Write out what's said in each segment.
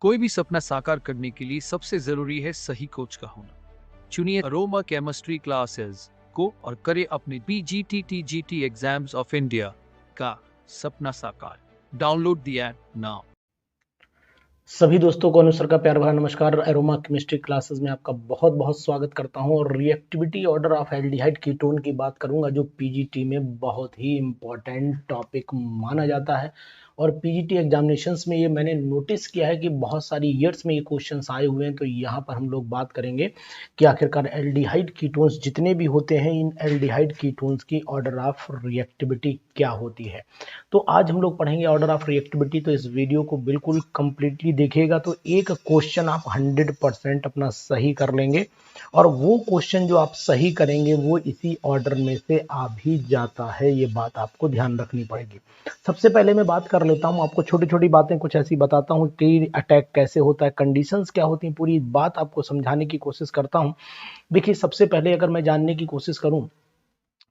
कोई भी सपना साकार करने के लिए सबसे जरूरी है सही कोच का होना। चुनिए अरोमा केमिस्ट्री क्लासेस को और करें अपने PGT एग्जाम्स ऑफ इंडिया का सपना साकार। Download the app now. सभी दोस्तों को अनुसर का प्यार भरा नमस्कार। एरोमा केमिस्ट्री क्लासेस में आपका बहुत बहुत स्वागत करता हूं और reactivity order of aldehyde ketone की बात करूंगा, जो पीजीटी में बहुत ही इम्पोर्टेंट टॉपिक माना जाता है। और पीजीटी एग्जामिनेशंस में ये मैंने नोटिस किया है कि बहुत सारी ईयर्स में ये क्वेश्चंस आए हुए हैं। तो यहाँ पर हम लोग बात करेंगे कि आखिरकार एल्डिहाइड कीटोन्स जितने भी होते हैं, इन एल्डिहाइड कीटोन्स की ऑर्डर ऑफ रिएक्टिविटी क्या होती है। तो आज हम लोग पढ़ेंगे ऑर्डर ऑफ रिएक्टिविटी। तो इस वीडियो को बिल्कुल कंप्लीटली देखिएगा तो एक क्वेश्चन आप 100% अपना सही कर लेंगे, और वो क्वेश्चन जो आप सही करेंगे वो इसी ऑर्डर में से आ भी जाता है। ये बात आपको ध्यान रखनी पड़ेगी। सबसे पहले मैं बात कर लेता हूँ, आपको छोटी छोटी बातें कुछ ऐसी बताता हूँ कि अटैक कैसे होता है, कंडीशंस क्या होती हैं, पूरी बात आपको समझाने की कोशिश करता हूँ। देखिए, सबसे पहले अगर मैं जानने की कोशिश करूँ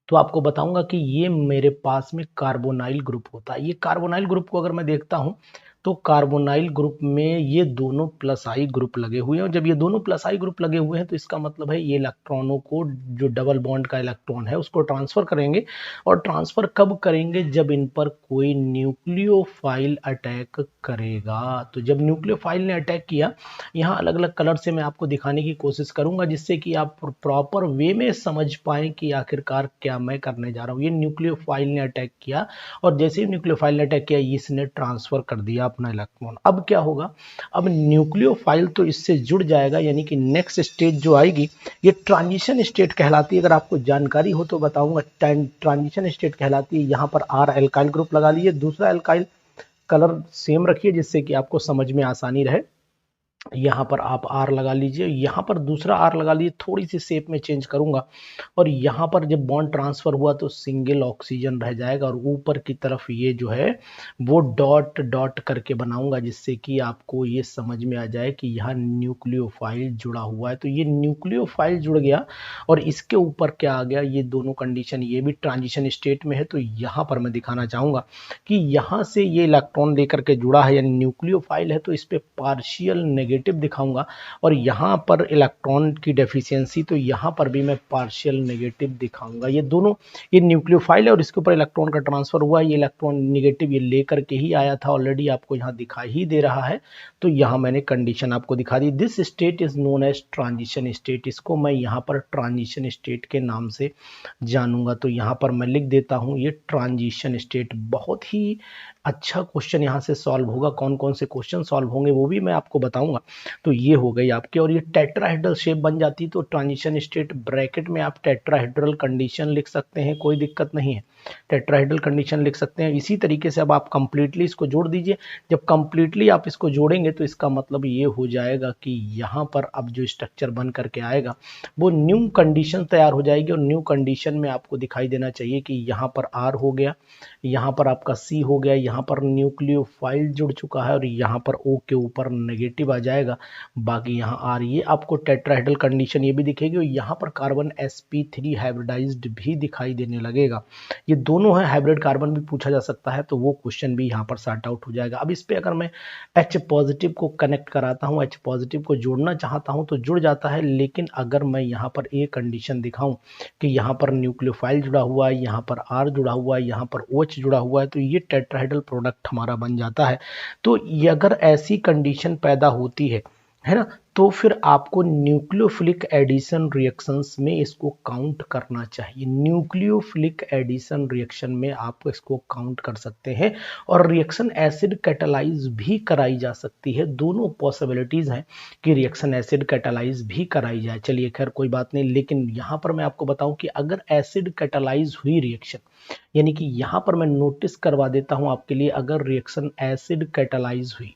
तो आपको बताऊंगा कि ये मेरे पास में कार्बोनाइल ग्रुप होता है। ये कार्बोनाइल ग्रुप को अगर मैं देखता हूं तो कार्बोनाइल ग्रुप में ये दोनों प्लस आई ग्रुप लगे हुए हैं, और जब ये दोनों प्लस आई ग्रुप लगे हुए हैं तो इसका मतलब है ये इलेक्ट्रॉनों को, जो डबल बॉन्ड का इलेक्ट्रॉन है, उसको ट्रांसफर करेंगे। और ट्रांसफर कब करेंगे? जब इन पर कोई न्यूक्लियोफाइल अटैक करेगा। तो जब न्यूक्लियोफाइल ने अटैक किया, यहाँ अलग अलग कलर से मैं आपको दिखाने की कोशिश करूंगा जिससे कि आप प्रॉपर वे में समझ पाएं कि आखिरकार क्या मैं करने जा रहा हूँ। ये न्यूक्लियोफाइल ने अटैक किया, और जैसे ही न्यूक्लियोफाइल ने अटैक किया, इसने ट्रांसफर कर दिया अपना इलेक्ट्रॉन। अब क्या होगा? अब न्यूक्लियोफाइल तो इससे जुड़ जाएगा, यानी कि नेक्स्ट स्टेज जो आएगी ये ट्रांजिशन स्टेट कहलाती है। अगर आपको जानकारी हो तो बताऊंगा। ट्रांजिशन स्टेट कहलाती है। यहाँ पर आर एल्काइल ग्रुप लगा लीजिए, दूसरा एल्काइल कलर सेम रखिए जिससे कि आपको समझ में आसानी रहे। यहाँ पर आप आर लगा लीजिए, यहाँ पर दूसरा आर लगा लीजिए, थोड़ी सी शेप में चेंज करूंगा। और यहाँ पर जब बॉन्ड ट्रांसफर हुआ तो सिंगल ऑक्सीजन रह जाएगा, और ऊपर की तरफ ये जो है वो डॉट डॉट करके बनाऊंगा जिससे कि आपको ये समझ में आ जाए कि यहाँ न्यूक्लियोफाइल जुड़ा हुआ है। तो ये न्यूक्लियोफाइल जुड़ गया, और इसके ऊपर क्या आ गया? ये दोनों कंडीशन, ये भी ट्रांजिशन स्टेट में है। तो यहाँ पर मैं दिखाना चाहूंगा कि यहाँ से ये इलेक्ट्रॉन लेकर के जुड़ा है, यानी न्यूक्लियोफाइल है, तो इस पे पार्शियल नेगेटिव दिखाऊंगा। और यहाँ पर इलेक्ट्रॉन की डेफिशिएंसी, तो यहाँ पर भी मैं पार्शियल नेगेटिव दिखाऊंगा। ये दोनों, ये न्यूक्लियोफाइल है और इसके ऊपर इलेक्ट्रॉन का ट्रांसफर हुआ है। ये इलेक्ट्रॉन नेगेटिव ये लेकर के ही आया था, ऑलरेडी आपको यहाँ दिखाई ही दे रहा है। तो यहाँ मैंने कंडीशन आपको दिखा दी। This state is known as transition state. इसको मैं यहाँ पर ट्रांजिशन स्टेट के नाम से जानूंगा। तो यहाँ पर मैं लिख देता हूँ ये ट्रांजिशन स्टेट। बहुत ही अच्छा क्वेश्चन यहाँ से सॉल्व होगा। कौन कौन से क्वेश्चन सॉल्व होंगे वो भी मैं आपको बताऊंगा। तो ये हो गई आपके, और ये टेट्राहेड्रल शेप बन जाती है। तो ट्रांजिशन स्टेट ब्रैकेट में आप टेट्राहेड्रल कंडीशन लिख सकते हैं, कोई दिक्कत नहीं है। टेट्राहेड्रल कंडीशन लिख सकते हैं। इसी तरीके से अब आप कंप्लीटली इसको जोड़ दीजिए। जब कंप्लीटली आप इसको जोड़ेंगे तो इसका मतलब ये हो जाएगा कि यहाँ पर अब जो स्ट्रक्चर बन करके आएगा वो न्यू कंडीशन तैयार हो जाएगी। और न्यू कंडीशन में आपको दिखाई देना चाहिए कि यहाँ पर आर हो गया, यहाँ पर आपका सी हो गया, यहाँ पर न्यूक्लियोफाइल जुड़ चुका है, और यहाँ पर ओ के ऊपर नेगेटिव आ जाएगा। बाकी यहाँ आर, ये आपको टेट्राहेड्रल कंडीशन ये भी दिखेगी, और यहाँ पर कार्बन sp3 हाइब्रिडाइज्ड भी दिखाई देने लगेगा। ये दोनों है, हाइब्रिड कार्बन भी पूछा जा सकता है, तो वो क्वेश्चन भी यहाँ पर सॉर्ट आउट हो जाएगा। अब इस पे अगर मैं H पॉजिटिव को कनेक्ट कराता हूँ, H पॉजिटिव को जोड़ना चाहता हूँ तो जुड़ जाता है। लेकिन अगर मैं यहाँ पर एक कंडीशन दिखाऊं कि यहाँ पर न्यूक्लियोफाइल जुड़ा हुआ है, यहाँ पर R जुड़ा हुआ है, यहाँ पर OH जुड़ा हुआ है, तो ये टेट्राहेड्रल प्रोडक्ट हमारा बन जाता है। तो ये अगर ऐसी कंडीशन पैदा होती है ना, तो फिर आपको न्यूक्लियोफिलिक एडिशन रिएक्शंस में इसको काउंट करना चाहिए। न्यूक्लियोफिलिक एडिशन रिएक्शन में आप इसको काउंट कर सकते हैं। और रिएक्शन एसिड कैटालाइज भी कराई जा सकती है। दोनों पॉसिबिलिटीज हैं कि रिएक्शन एसिड कैटालाइज भी कराई जाए। चलिए खैर कोई बात नहीं, लेकिन यहाँ पर मैं आपको बताऊं कि अगर एसिड कैटालाइज हुई रिएक्शन, यानी कि यहाँ पर मैं नोटिस करवा देता हूँ आपके लिए, अगर रिएक्शन एसिड कैटालाइज हुई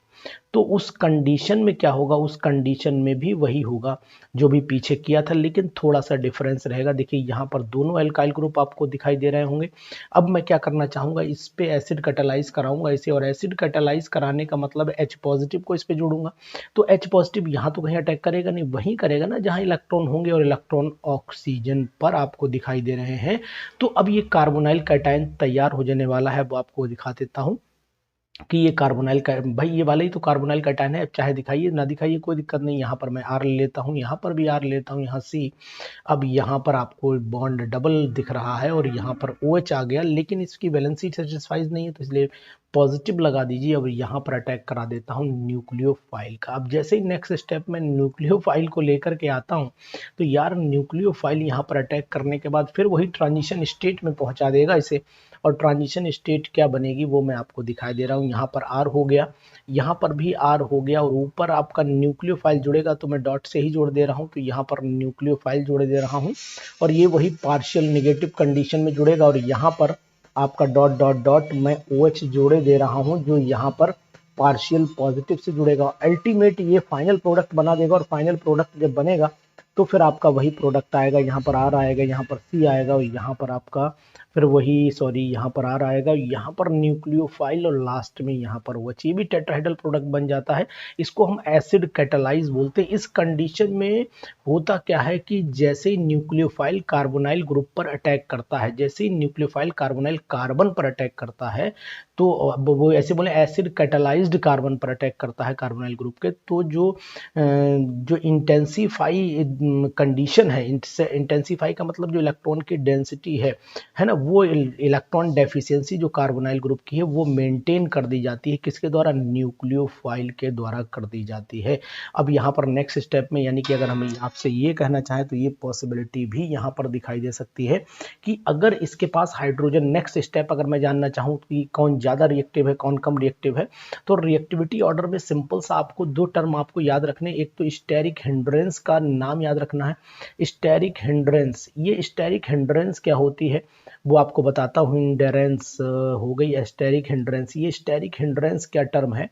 तो उस कंडीशन में क्या होगा? उस कंडीशन में भी वही होगा जो भी पीछे किया था, लेकिन थोड़ा सा डिफरेंस रहेगा। देखिए यहाँ पर दोनों एल्काइल ग्रुप आपको दिखाई दे रहे होंगे। अब मैं क्या करना चाहूंगा, इस पे एसिड कैटालाइज कराऊंगा इसे, और एसिड कैटालाइज कराने का मतलब H पॉजिटिव को इस पे जोड़ूंगा। तो H पॉजिटिव यहाँ तो कहीं अटैक करेगा नहीं, वहीं करेगा ना जहाँ इलेक्ट्रॉन होंगे, और इलेक्ट्रॉन ऑक्सीजन पर आपको दिखाई दे रहे हैं। तो अब ये कार्बोनाइल कैटायन तैयार हो जाने वाला है, वो आपको दिखा देता हूँ। कि ये कार्बोनाइल का, भाई ये वाला ही तो कार्बोनाइल कैटायन है, चाहे दिखाइए ना दिखाइए कोई दिक्कत नहीं। यहाँ पर मैं आर ले लेता हूँ, यहाँ पर भी आर ले लेता हूँ, यहाँ सी। अब यहाँ पर आपको बॉन्ड डबल दिख रहा है और यहाँ पर OH आ गया, लेकिन इसकी वैलेंसी सेटिस्फाइज नहीं है, तो इसलिए पॉजिटिव लगा दीजिए। अब यहाँ पर अटैक करा देता हूँ न्यूक्लियोफाइल का। अब जैसे ही नेक्स्ट स्टेप में न्यूक्लियोफाइल को लेकर के आता हूँ, तो यार न्यूक्लियोफाइल यहाँ पर अटैक करने के बाद फिर वही ट्रांजिशन स्टेट में पहुंचा देगा इसे। और ट्रांजिशन स्टेट क्या बनेगी वो मैं आपको दिखाई दे रहा हूँ। यहाँ पर आर हो गया, यहाँ पर भी आर हो गया, और ऊपर आपका न्यूक्लियोफाइल जुड़ेगा तो मैं डॉट से ही जोड़ दे रहा हूँ, तो यहाँ पर न्यूक्लियोफाइल जोड़ दे रहा हूँ और ये वही पार्शियल नेगेटिव कंडीशन में जुड़ेगा। और यहाँ पर आपका डॉट डॉट डॉट मैं OH जोड़े दे रहा हूँ, जो यहाँ पर पार्शियल पॉजिटिव से जुड़ेगा। अल्टीमेट ये फाइनल प्रोडक्ट बना देगा, और फाइनल प्रोडक्ट जब बनेगा तो फिर आपका वही प्रोडक्ट आएगा। यहाँ पर आर आएगा, यहाँ पर सी आएगा, और यहाँ पर आपका फिर वही, सॉरी, यहाँ पर आर आएगा, यहाँ पर न्यूक्लियोफाइल, और लास्ट में यहाँ पर OH। ये भी टेट्राहेड्रल प्रोडक्ट बन जाता है। इसको हम एसिड कैटालाइज बोलते हैं। इस कंडीशन में होता क्या है कि जैसे ही न्यूक्लियोफाइल कार्बोनाइल ग्रुप पर अटैक करता है, जैसे ही न्यूक्लियोफाइल कार्बोनाइल कार्बन पर अटैक करता है, तो वो ऐसे बोले एसिड कैटालाइज्ड कार्बन पर अटैक करता है कार्बोनाइल ग्रुप के, तो जो इंटेंसिफाई कंडीशन है, इंटेंसिफाई का मतलब जो इलेक्ट्रॉन की डेंसिटी है ना, वो इलेक्ट्रॉन डेफिशिएंसी जो कार्बोनाइल ग्रुप की है वो मेंटेन कर दी जाती है। किसके द्वारा? न्यूक्लियोफाइल के द्वारा कर दी जाती है। अब यहाँ पर नेक्स्ट स्टेप में, यानी कि अगर हम आपसे ये कहना चाहें तो ये पॉसिबिलिटी भी यहाँ पर दिखाई दे सकती है कि अगर इसके पास हाइड्रोजन, नेक्स्ट स्टेप अगर मैं जानना चाहूँ कि कौन ज़्यादा रिएक्टिव है कौन कम रिएक्टिव है, तो रिएक्टिविटी ऑर्डर में सिंपल सा आपको दो टर्म आपको याद रखने। एक तो स्टेरिक हिंड्रेंस का नाम याद रखना है। स्टेरिक हिंड्रेंस, ये स्टेरिक हिंड्रेंस क्या होती है वो आपको बताता हूँ। हिंड्रेंस हो गई, स्टेरिक हिंड्रेंस। ये स्टेरिक हिंड्रेंस क्या टर्म है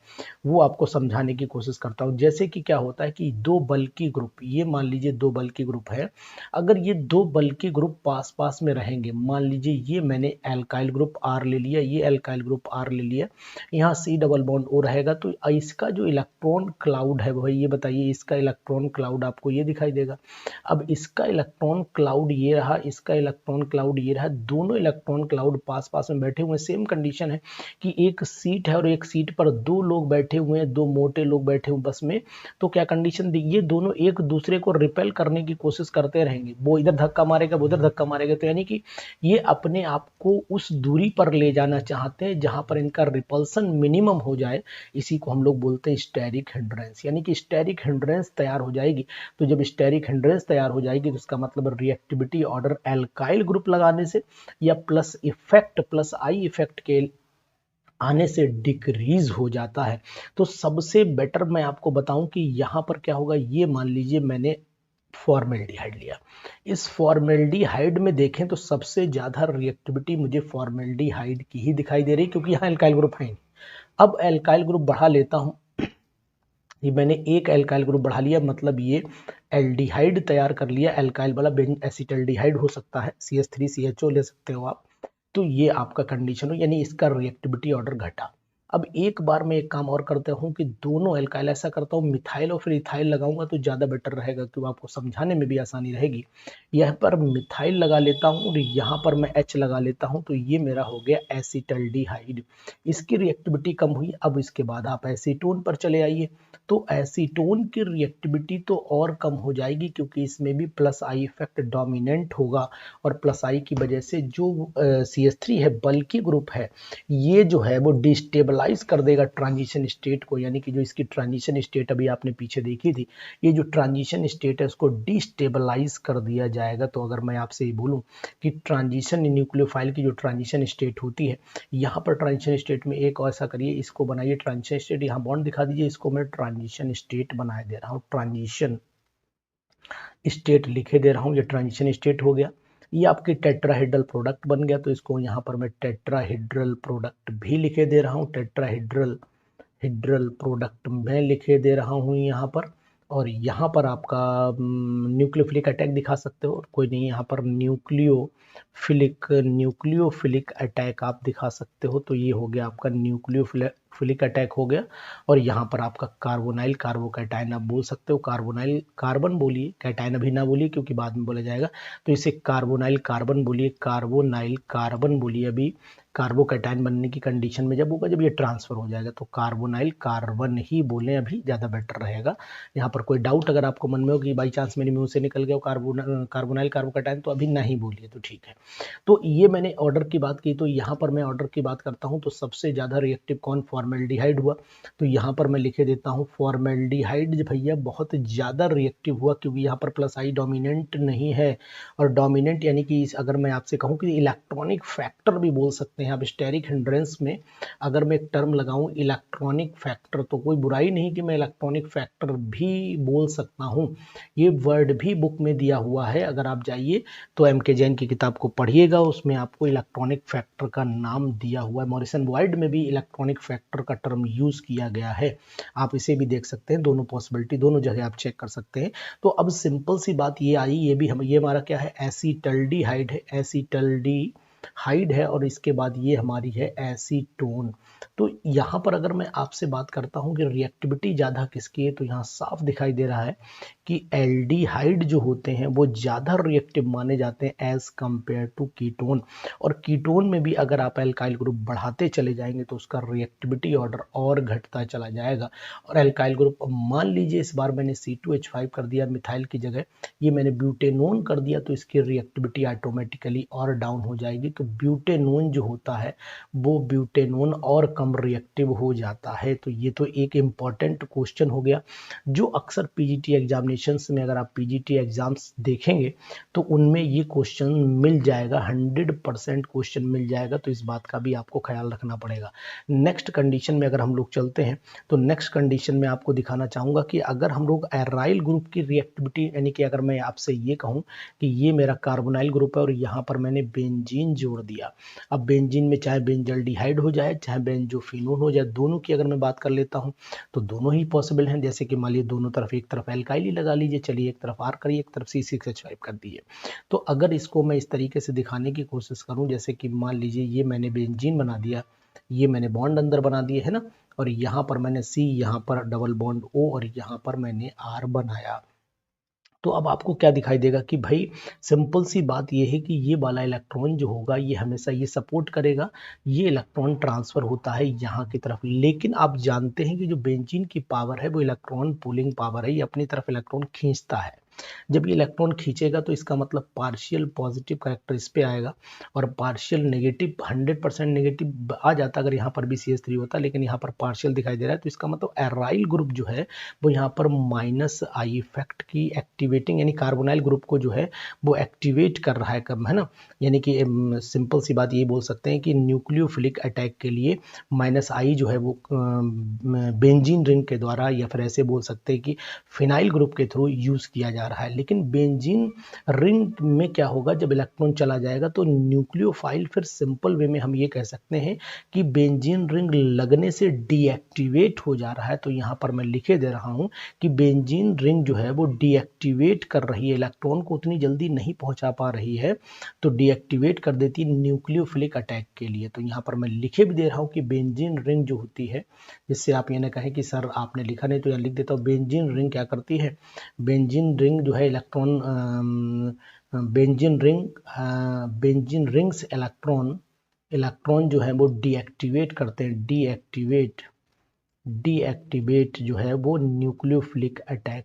वो आपको समझाने की कोशिश करता हूँ। जैसे कि क्या होता है कि दो बल्कि ग्रुप, ये मान लीजिए दो बल्कि ग्रुप है, अगर ये दो बल्कि ग्रुप पास पास में रहेंगे, मान लीजिए ये मैंने एल्काइल ग्रुप R ले लिया, ये एल्काइल ग्रुप R ले लिया, यहाँ C डबल बॉन्ड O रहेगा, तो इसका जो इलेक्ट्रॉन क्लाउड है भाई, ये बताइए इसका इलेक्ट्रॉन क्लाउड आपको ये दिखाई देगा। अब इसका इलेक्ट्रॉन क्लाउड ये रहा, इसका इलेक्ट्रॉन क्लाउड ये रहा, दोनों इलेक्ट्रॉन क्लाउड पास पास में बैठे हुए। सेम कंडीशन है कि एक सीट है और एक सीट पर दो लोग बैठे हुए हैं, दो मोटे लोग बैठे हुए बस में, तो क्या कंडीशन दी, ये दोनों एक दूसरे को रिपेल करने की कोशिश करते रहेंगे। वो इधर धक्का मारेगा, वो उधर धक्का मारेगा, तो यानी कि ये अपने आप को उस दूरी पर ले जाना चाहते हैं जहां पर इनका रिपल्सन मिनिमम हो जाए। इसी को हम लोग बोलते हैं स्टेरिक हिंड्रेंस, यानी कि स्टेरिक हिंड्रेंस तैयार हो जाएगी। तो जब स्टेरिक हिंड्रेंस तैयार हो जाएगी तो इसका मतलब रिएक्टिविटी ऑर्डर एल्काइल ग्रुप लगाने से या plus effect, plus I effect के आने से डिक्रीज हो जाता है। तो सबसे बेटर मैं आपको बताऊं कि यहाँ पर क्या होगा। ये मान लीजिए मैंने फॉर्मेल्डिहाइड लिया, इस फॉर्मेल्डिहाइड में देखें तो सबसे ज्यादा रिएक्टिविटी मुझे फॉर्मेल्डिहाइड की ही दिखाई दे रही, क्योंकि यहाँ एल्काइल ग्रुप है। अब एल्काइल ग्रुप बढ़ा लेता हूं, ये मैंने एक एल्काइल ग्रुप बढ़ा लिया, मतलब ये एल्डिहाइड तैयार कर लिया, एल्काइल वाला एसिटल्डिहाइड हो सकता है, CH3CHO ले सकते हो आप। तो ये आपका कंडीशन हो, यानी इसका रिएक्टिविटी ऑर्डर घटा। अब एक बार मैं एक काम और करता हूँ कि दोनों एल्काइल, ऐसा करता हूँ मिथाइल और फिर इथाइल लगाऊंगा तो ज़्यादा बेटर रहेगा, क्योंकि आपको समझाने में भी आसानी रहेगी। यहाँ पर मिथाइल लगा लेता हूँ और यहाँ पर मैं H लगा लेता हूँ, तो ये मेरा हो गया एसिटल्डिहाइड। इसकी रिएक्टिविटी कम हुई। अब इसके बाद आप एसीटोन पर चले आइए, तो एसीटोन की रिएक्टिविटी तो और कम हो जाएगी, क्योंकि इसमें भी प्लस आई इफेक्ट डोमिनेंट होगा, और प्लस आई की वजह से जो CH3 है, बल्कि ग्रुप है, ये जो है वो डिस्टेबलाइज कर देगा ट्रांजिशन स्टेट को। यानी कि जो इसकी ट्रांजिशन स्टेट अभी आपने पीछे देखी थी, ये जो ट्रांजिशन स्टेट है उसको डिस्टेबलाइज कर दिया जाएगा। तो अगर मैं आपसे ये बोलूं कि ट्रांजिशन न्यूक्लियोफाइल की जो ट्रांजिशन स्टेट होती है, यहाँ पर ट्रांजिशन स्टेट में एक ऐसा करिए, इसको बनाइए ट्रांजिशन स्टेट, यहाँ बॉन्ड दिखा दीजिए, इसको मैं ट्रांजिशन स्टेट बना दे रहा हूँ, ट्रांजिशन स्टेट लिखे दे रहा हूँ, ये ट्रांजिशन स्टेट हो गया। ये आपकी टेट्राहेड्रल प्रोडक्ट बन गया, तो इसको यहाँ पर मैं टेट्राहेड्रल प्रोडक्ट भी लिखे दे रहा हूँ, टेट्राहेड्रल प्रोडक्ट मैं लिखे दे रहा हूँ यहाँ पर। और यहाँ पर आपका न्यूक्लियोफिलिक अटैक दिखा सकते हो, कोई नहीं, यहाँ पर न्यूक्लियोफिलिक अटैक आप दिखा सकते हो। तो ये हो गया आपका न्यूक्लियोफिलिक अटैक हो गया। और यहाँ पर आपका कार्बोनाइल कार्बोकैटायन आप बोल सकते हो, कार्बोनाइल कार्बन बोलिए, कैटायन अभी ना बोलिए क्योंकि बाद में बोला जाएगा, तो इसे कार्बोनाइल कार्बन बोलिए, कार्बोनाइल कार्बन बोलिए, अभी कार्बोकैटायन बनने की कंडीशन में जब होगा, जब ये ट्रांसफर हो जाएगा। तो कार्बोनाइल कार्बन ही बोलें अभी ज़्यादा बेटर रहेगा। यहाँ पर कोई डाउट अगर आपको मन में हो कि बाई चांस मेरे मुंह से निकल गया कार्बोनाइल कार्बोकैटायन, तो अभी नहीं बोलिए तो ठीक है। तो ये मैंने ऑर्डर की बात की, तो यहाँ पर मैं ऑर्डर की बात करता हूँ तो सबसे ज़्यादा रिएक्टिव कौन, फॉर्मेल्डिहाइड हुआ। तो यहाँ पर मैं लिखे देता हूँ फॉर्मेल्डिहाइड भैया बहुत ज़्यादा रिएक्टिव हुआ, क्योंकि यहाँ पर प्लस आई डोमिनेंट नहीं है। और डोमिनेंट यानी कि अगर मैं आपसे कहूँ कि इलेक्ट्रॉनिक फैक्टर भी बोल सकते हैं आप, स्टेरिक हिंड्रेंस में अगर मैं एक टर्म लगाऊं इलेक्ट्रॉनिक फैक्टर, तो कोई बुराई नहीं कि मैं इलेक्ट्रॉनिक फैक्टर भी बोल सकता हूं। ये वर्ड भी बुक में दिया हुआ है, अगर आप जाइए तो एम.के. जैन की किताब को पढ़िएगा, उसमें आपको इलेक्ट्रॉनिक फैक्टर का नाम दिया हुआ है। मॉरिसन वाइड में भी इलेक्ट्रॉनिक फैक्टर का टर्म यूज किया गया है, आप इसे भी देख सकते हैं। दोनों पॉसिबिलिटी, दोनों जगह आप चेक कर सकते हैं। तो अब सिंपल सी बात ये आई, ये भी हम, ये हमारा क्या है, एसीटल्डिहाइड है, एसीटल्डिहाइड है, और इसके बाद ये हमारी है एसीटोन। तो यहाँ पर अगर मैं आपसे बात करता हूँ कि रिएक्टिविटी ज़्यादा किसकी है, तो यहाँ साफ दिखाई दे रहा है कि एल्डिहाइड जो होते हैं वो ज़्यादा रिएक्टिव माने जाते हैं एज कंपेयर टू कीटोन। और कीटोन में भी अगर आप एल्काइल ग्रुप बढ़ाते चले जाएंगे तो उसका रिएक्टिविटी ऑर्डर और घटता चला जाएगा। और एल्काइल ग्रुप, मान लीजिए इस बार मैंने C2H5 कर दिया मिथाइल की जगह, ये मैंने ब्यूटेनोन कर दिया, तो इसकी रिएक्टिविटी ऑटोमेटिकली और डाउन हो जाएगी। तो ब्यूटेनोन जो होता है वो ब्यूटेनोन और कम रिएक्टिव हो जाता है। तो ये तो एक इम्पॉर्टेंट क्वेश्चन हो गया, जो अक्सर पीजीटी एग्जामिनेशंस में, अगर आप पीजीटी एग्जाम्स देखेंगे तो उनमें ये क्वेश्चन मिल जाएगा, 100% क्वेश्चन मिल जाएगा। तो इस बात का भी आपको ख्याल रखना पड़ेगा। नेक्स्ट कंडीशन में अगर हम लोग चलते हैं, तो नेक्स्ट कंडीशन में आपको दिखाना चाहूँगा कि अगर हम लोग एराइल ग्रुप की रिएक्टिविटी, यानी कि अगर मैं आपसे ये कहूँ कि ये मेरा कार्बोनाइल ग्रुप है और यहाँ पर मैंने बेंजीन जोड़ दिया। अब बेंजीन में चाहे बेंजल्डिहाइड हो जाए चाहे बेंजोफिनोन हो जाए, दोनों की अगर मैं बात कर लेता हूँ तो दोनों ही पॉसिबल हैं। जैसे कि मान लीजिए दोनों तरफ, एक तरफ एल्काइल ही लगा लीजिए, चलिए एक तरफ R करिए, एक तरफ C6H5 कर दिए। तो अगर इसको मैं इस तरीके से दिखाने की कोशिश करूँ, जैसे कि मान लीजिए ये मैंने बेंजीन बना दिया, ये मैंने बॉन्ड अंदर बना दिए है ना, और यहाँ पर मैंने C, यहाँ पर डबल बॉन्ड O, और यहाँ पर मैंने R बनाया। तो अब आपको क्या दिखाई देगा कि भाई सिंपल सी बात ये है कि ये वाला इलेक्ट्रॉन जो होगा ये हमेशा ये सपोर्ट करेगा, ये इलेक्ट्रॉन ट्रांसफर होता है यहाँ की तरफ। लेकिन आप जानते हैं कि जो बेंजीन की पावर है वो इलेक्ट्रॉन पुलिंग पावर है, ये अपनी तरफ इलेक्ट्रॉन खींचता है। जब ये इलेक्ट्रॉन खींचेगा तो इसका मतलब पार्शियल पॉजिटिव करेक्टर इस पे आएगा और पार्शियल नेगेटिव, 100% नेगेटिव आ जाता अगर यहाँ पर भी CH3 होता, लेकिन यहाँ पर पार्शियल दिखाई दे रहा है। तो इसका मतलब एराइल ग्रुप जो है वो यहाँ पर माइनस आई इफेक्ट की एक्टिवेटिंग, यानी कार्बोनाइल ग्रुप को जो है वो एक्टिवेट कर रहा है, कब है ना। यानी कि सिंपल सी बात ये बोल सकते हैं कि न्यूक्लियोफिलिक अटैक के लिए माइनस आई जो है वो बेंजीन रिंग के द्वारा, या फिर ऐसे बोल सकते हैं कि फिनाइल ग्रुप के थ्रू यूज किया जा रहा है। लेकिन बेंजीन रिंग में क्या होगा, जब इलेक्ट्रॉन चला जाएगा तो न्यूक्लियोफाइल, फिर सिंपल वे में हम ये कह सकते हैं कि बेंजीन रिंग लगने से डीएक्टिवेट हो जा रहा है। तो यहाँ पर मैं लिखे दे रहा हूँ कि बेंजीन रिंग जो है वो डीएक्टिवेट कर रही है, इलेक्ट्रॉन को उतनी जल्दी नहीं पहुंचा पा रही है, तो डीएक्टिवेट कर देती है न्यूक्लियोफिलिक अटैक के लिए। तो यहाँ पर मैं लिखे भी दे रहा हूँ कि बेंजीन रिंग जो होती है, जिससे आप ये ना कहें कि सर आपने लिखा नहीं, तो यहाँ लिख देता हूँ बेंजीन रिंग क्या करती है। बेंजीन रिंग जो है इलेक्ट्रॉन, बेंजीन रिंग्स इलेक्ट्रॉन जो है वो डीएक्टिवेट करते हैं, डीएक्टिवेट जो है वो न्यूक्लियोफिलिक अटैक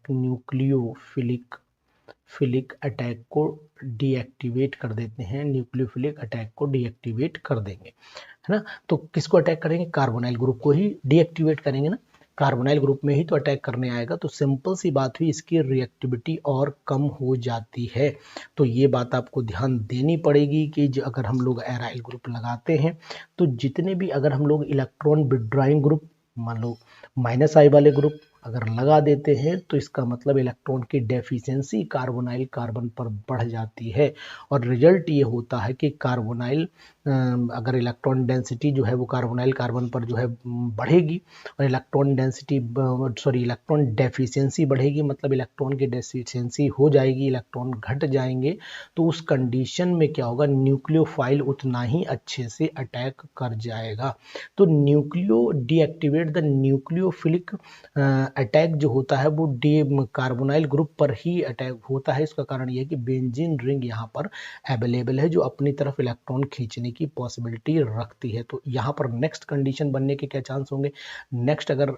को डीएक्टिवेट कर देते हैं, न्यूक्लियोफिलिक अटैक को डीएक्टिवेट कर देंगे, है ना। तो किसको अटैक करेंगे, कार्बोनाइल ग्रुप को ही डीएक्टिवेट करेंगे ना, कार्बोनाइल ग्रुप में ही तो अटैक करने आएगा। तो सिंपल सी बात हुई, इसकी रिएक्टिविटी और कम हो जाती है। तो ये बात आपको ध्यान देनी पड़ेगी कि अगर हम लोग एराइल ग्रुप लगाते हैं तो जितने भी अगर हम लोग इलेक्ट्रॉन विड्रॉइंग ग्रुप, मान लो माइनस आई वाले ग्रुप अगर लगा देते हैं, तो इसका मतलब इलेक्ट्रॉन की डेफिशिएंसी कार्बोनाइल कार्बन पर बढ़ जाती है। और रिजल्ट ये होता है कि कार्बोनाइल, अगर इलेक्ट्रॉन डेंसिटी जो है वो कार्बोनाइल कार्बन पर जो है बढ़ेगी, और इलेक्ट्रॉन डेफिशिएंसी बढ़ेगी, मतलब इलेक्ट्रॉन की डेफिशिएंसी हो जाएगी, इलेक्ट्रॉन घट जाएंगे। तो उस कंडीशन में क्या होगा, न्यूक्लियोफाइल उतना ही अच्छे से अटैक कर जाएगा। तो डीएक्टिवेट द न्यूक्लियोफिलिक अटैक जो होता है वो कार्बोनाइल ग्रुप पर ही अटैक होता है। इसका कारण यह है कि बेंजीन रिंग यहाँ पर अवेलेबल है जो अपनी तरफ इलेक्ट्रॉन खींचने की पॉसिबिलिटी रखती है। तो यहाँ पर नेक्स्ट कंडीशन बनने के क्या चांस होंगे, नेक्स्ट अगर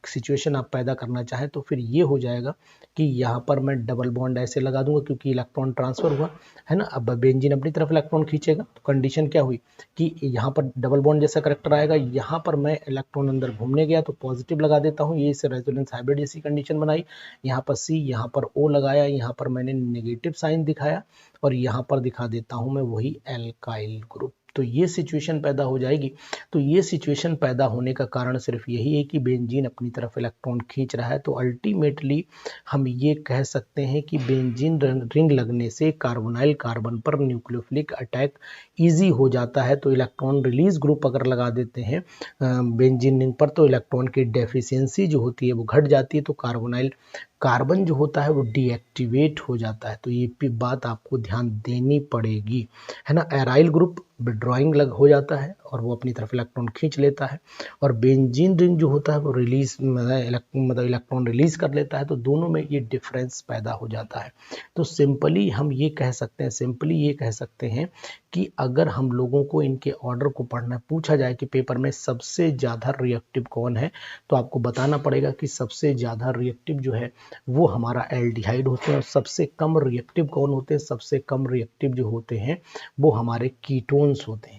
सिचुएशन आप पैदा करना चाहें तो फिर ये हो जाएगा कि यहाँ पर मैं डबल बॉन्ड ऐसे लगा दूंगा क्योंकि इलेक्ट्रॉन ट्रांसफर हुआ है ना। अब बेंजीन अपनी तरफ इलेक्ट्रॉन खींचेगा तो कंडीशन क्या हुई कि यहाँ पर डबल बॉन्ड जैसा करैक्टर आएगा, यहाँ पर मैं इलेक्ट्रॉन अंदर घूमने गया तो पॉजिटिव लगा देता हूँ, ये इसे रेजोनेंस हाइब्रिड जैसी कंडीशन बनाई। यहाँ पर सी, यहाँ पर ओ लगाया, यहाँ पर मैंने नेगेटिव साइन दिखाया और यहाँ पर दिखा देता हूँ मैं वही एल्काइल ग्रुप। तो ये सिचुएशन पैदा हो जाएगी। तो ये सिचुएशन पैदा होने का कारण सिर्फ यही है कि बेंजीन अपनी तरफ इलेक्ट्रॉन खींच रहा है। तो अल्टीमेटली हम ये कह सकते हैं कि बेंजीन रिंग लगने से कार्बोनाइल कार्बन पर न्यूक्लियोफिलिक अटैक इजी हो जाता है। तो इलेक्ट्रॉन रिलीज ग्रुप अगर लगा देते हैं बेंजीन रिंग पर तो इलेक्ट्रॉन की डेफिशिएंसी जो होती है वो घट जाती है, तो कार्बोनाइल कार्बन जो होता है वो डीएक्टिवेट हो जाता है। तो ये भी बात आपको ध्यान देनी पड़ेगी, है ना। एराइल ग्रुप विड्रॉइंग लग हो जाता है और वो अपनी तरफ इलेक्ट्रॉन खींच लेता है, और बेंजीन रिंग जो होता है वो रिलीज मतलब इलेक्ट्रॉन रिलीज कर लेता है। तो दोनों में ये डिफरेंस पैदा हो जाता है। तो सिंपली हम ये कह सकते हैं कि अगर हम लोगों को इनके ऑर्डर को पढ़ना पूछा जाए कि पेपर में सबसे ज़्यादा रिएक्टिव कौन है, तो आपको बताना पड़ेगा कि सबसे ज़्यादा रिएक्टिव जो है वो हमारा एल्डिहाइड होते हैं, और सबसे कम रिएक्टिव कौन होते हैं, सबसे कम रिएक्टिव जो होते हैं वो हमारे कीटोन्स होते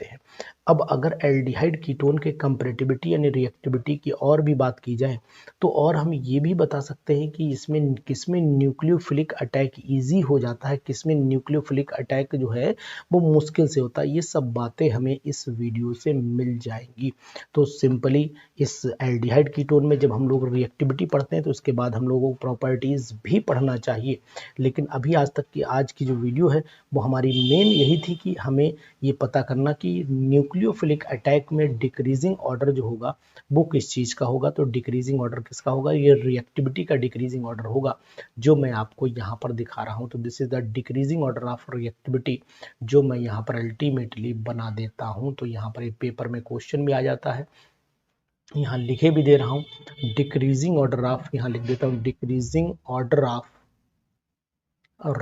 हैं। अब अगर एल्डिहाइड कीटोन के कंपैरेटिविटी यानी रिएक्टिविटी की और भी बात की जाए तो और हम ये भी बता सकते हैं कि इसमें किसमें न्यूक्लियोफिलिक अटैक इजी हो जाता है, किसमें न्यूक्लियोफिलिक अटैक जो है वो मुश्किल से होता है। ये सब बातें हमें इस वीडियो से मिल जाएंगी। तो सिंपली इस एल्डिहाइड कीटोन में जब हम लोग रिएक्टिविटी पढ़ते हैं तो उसके बाद हम लोगों को प्रॉपर्टीज भी पढ़ना चाहिए। लेकिन अभी आज की जो वीडियो है वो हमारी मेन यही थी कि हमें ये पता करना कि न्यूक्लियोफिलिक अटैक में डिक्रीजिंग ऑर्डर जो होगा वो किस चीज़ का होगा। तो डिक्रीजिंग ऑर्डर किसका होगा, ये रिएक्टिविटी का डिक्रीजिंग ऑर्डर होगा जो मैं आपको यहाँ पर दिखा रहा हूँ। तो this is the decreasing order of reactivity जो मैं यहाँ पर अल्टीमेटली बना देता हूँ। तो यहाँ पर एक पेपर में क्वेश्चन भी आ जाता है, यहाँ लिखे भी दे रहा हूँ डिक्रीजिंग ऑर्डर ऑफ, यहाँ लिख देता हूँ decreasing order of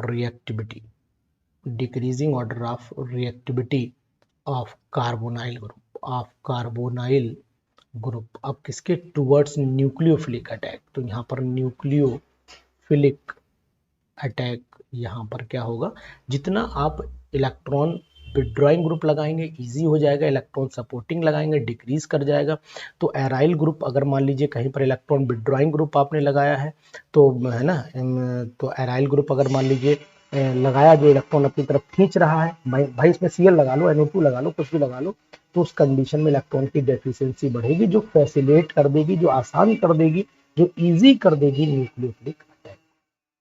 reactivity, decreasing order of reactivity of carbonyl group अब किसके टुवर्ड्स न्यूक्लियोफिलिक अटैक। तो यहाँ पर न्यूक्लियोफिलिक अटैक यहाँ पर क्या होगा, जितना आप इलेक्ट्रॉन विड्रॉइंग ग्रुप लगाएंगे इजी हो जाएगा, इलेक्ट्रॉन सपोर्टिंग लगाएंगे डिक्रीज कर जाएगा। तो एराइल ग्रुप अगर मान लीजिए कहीं पर इलेक्ट्रॉन विड्रॉइंग ग्रुप आपने लगाया है तो है ना, तो एराइल ग्रुप अगर मान लीजिए लगाया जो इलेक्ट्रॉन अपनी तरफ खींच रहा है, भाई इसमें Cl लगा लो, NO2 लगा लो, कुछ भी लगा लो, तो उस कंडीशन में इलेक्ट्रॉन की डेफिशिएंसी बढ़ेगी जो फैसिलिटेट कर देगी, जो आसान कर देगी, जो इजी कर देगी न्यूक्लियोफिलिक अटैक।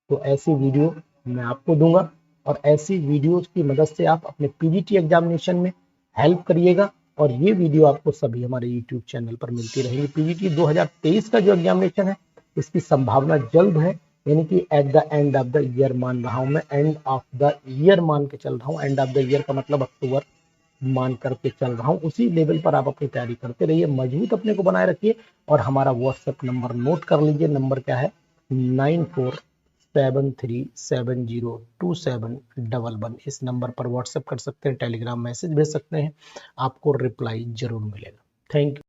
तो ऐसी वीडियो मैं आपको दूंगा और ऐसी वीडियोस की मदद से आप अपने पीजीटी एग्जामिनेशन में हेल्प करिएगा, और ये वीडियो आपको सभी हमारे यूट्यूब चैनल पर मिलती रहेंगी। पीजीटी 2023 का जो एग्जामिनेशन है इसकी संभावना जल्द है, यानी कि at the end of the year मान रहा हूं मैं, एंड ऑफ द ईयर मान के चल रहा हूं, एंड ऑफ द ईयर का मतलब अक्टूबर मान करके चल रहा हूं। उसी लेवल पर आप अपनी तैयारी करते रहिए, मजबूत अपने को बनाए रखिए, और हमारा व्हाट्सएप नंबर नोट कर लीजिए। नंबर क्या है 9473702711। इस नंबर पर व्हाट्सएप कर सकते हैं, टेलीग्राम मैसेज भेज सकते हैं, आपको रिप्लाई जरूर मिलेगा। Thank you.